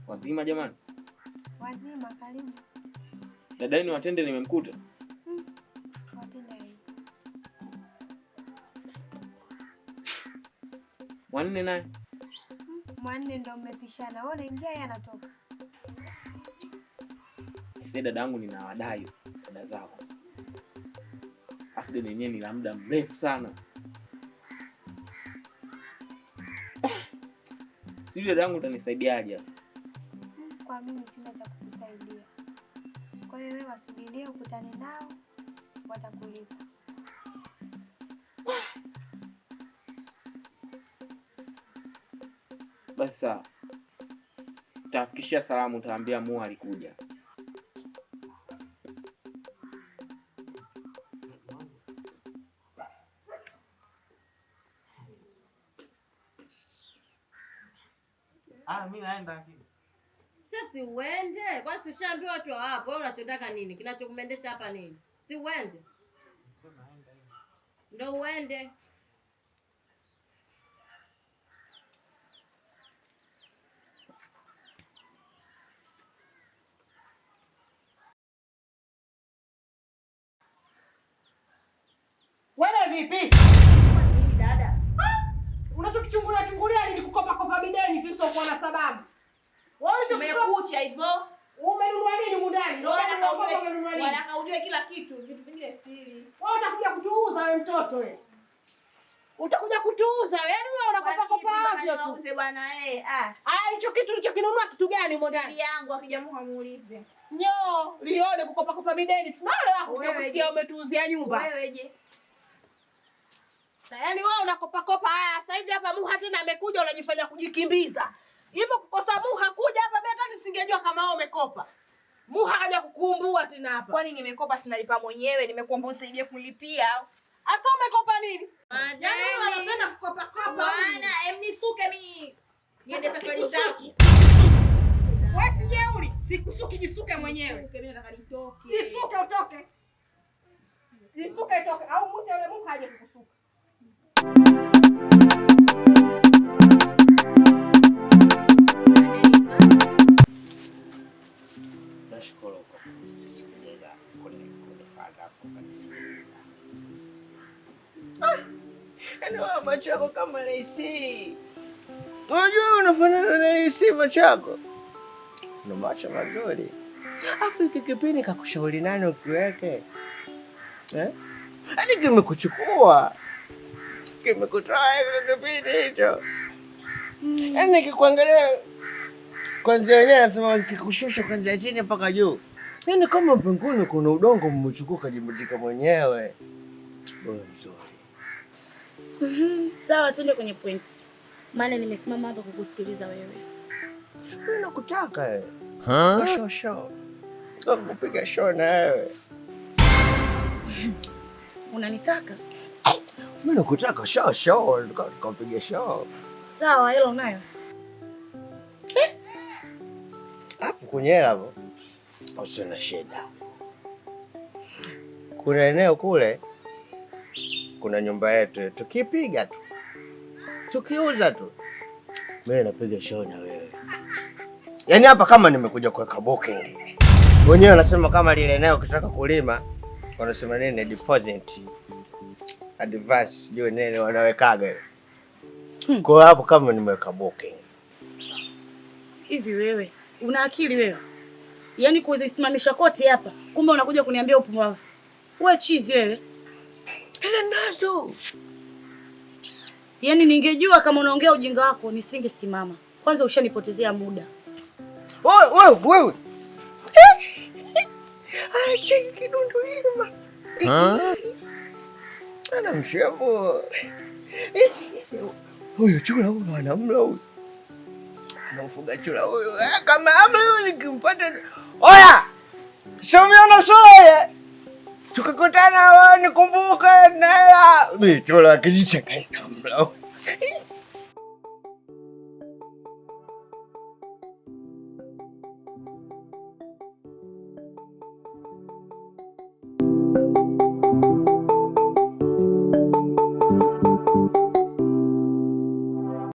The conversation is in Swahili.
Wazima jamani? Wazima, karibu. Dada yenu Watende nimemkuta? Watende hivi. Mwanne naye? Mwanne ndo mmepishana. Wewe unaingia yeye anatoka. Sasa dada yangu ninawadai dada zako. Afu dada yenyewe ni la muda mrefu sana. Sisi dada yangu utanisaidiaje? Kwa mimi sina cha kukusaidia. Kwa hiyo wewe wasubirie ukutane nao watakulipa. Basi sawa. Utafikishia salamu, utaambia Mua alikuja. Mimi naenda lakini. Sasa si uende. Kwani si ushaambiwa watu hapo, wewe unachotaka nini? Kinachokumendesha hapa nini? Si uende. Ndio uende. Wewe vipi? Nini dada? Unachokichungulia nini kukopa bideni tu sio kwa sababu? Wewe umekucha hivyo. Umenunua nini huko ndani? Ndio Wanataka ujue kila kitu, vitu vingine siri. Wewe utakuja kutuuza wewe mtoto wewe. Utakuja kutuuza. Yaani wewe unakopa ovyo tu. Mzee bwana hicho kitu ulichokinunua kitu gani huko ndani? Siri yangu akijamua muulize. Nyo, lione kukopa bideni. Tunalo wako kusikia umetuuzia nyumba. Wewe je? Yaani wewe unakopa haya sasa hivi hapa Muha tena amekuja unajifanya kujikimbiza. Hivyo kukosa Muha kuja hapa mimi hata nisingejua kama wewe umekopa. Muha haja kukuumbua tena hapa. Kwani nimekopa sinalipa mwenyewe, nimekuomba usaidie kulipia. Asa umekopa nini? Yaani wewe unapenda kukopa. Bwana, nisuke mimi. Niende safari zako. Wewe si jeuri, sikusuki jisuke mwenyewe. Mimi nataka nitoke. Jisuke utoke. Jisuke itoke au mtu yule Muha haje kukusuka. Nashukuru kwa kusikiliza kunifanya kusikiliza. Yaani macho yako kama Raisi. Unajua unafanana na Raisi macho yako. Una macho mazuri. Afu hiki kipindi kakushauri nani ukiweke? Hadi kimekuchukua. Kimekutoa hiki kipindi hicho. Yaani nikikuangalia kwanza yeye anasema nikikushusha kwanza chini mpaka juu. Yaani kama mbinguni kuna udongo mmechukua kujimtika mwenyewe. Wewe mzuri. Sawa, twende kwenye point. Maana nimesimama hapa kukusikiliza wewe. Mimi nakutaka wewe. Show. Kupiga show na wewe. Unanitaka? Mimi nakutaka show, kupiga show. Sawa, hilo unayo. Hapo kwenye hapo. Usina shida. Kuna eneo kule. Kuna nyumba yetu, tukipiga tu. Tukiuza tu. Mimi napiga show na wewe. Yaani hapa kama nimekuja kuweka booking. Wenyewe wanasema kama lile eneo ukitaka kulima, wanasema nini deposit. Advance, ndio nini wanawekaga. Kwa hapo kama nimeweka booking. Hivi wewe, una akili wewe? Yaani kuzisimamisha kote hapa, kumbe unakuja kuniambia upumbavu. Wewe chizi wewe. Hele nazo. Yaani ningejua kama unaongea ujinga wako nisingesimama. Kwanza ushanipotezea muda. Wewe. Cheki kidundu hima. Ana mshemo. Huyu chula huyu anamla huyu. Anamfuga chula huyu. Kama amla huyu nikimpata. Oya! Somiona shule. Tukikutana wewe nikumbuke na hela. Mimi chula kijicheka amla.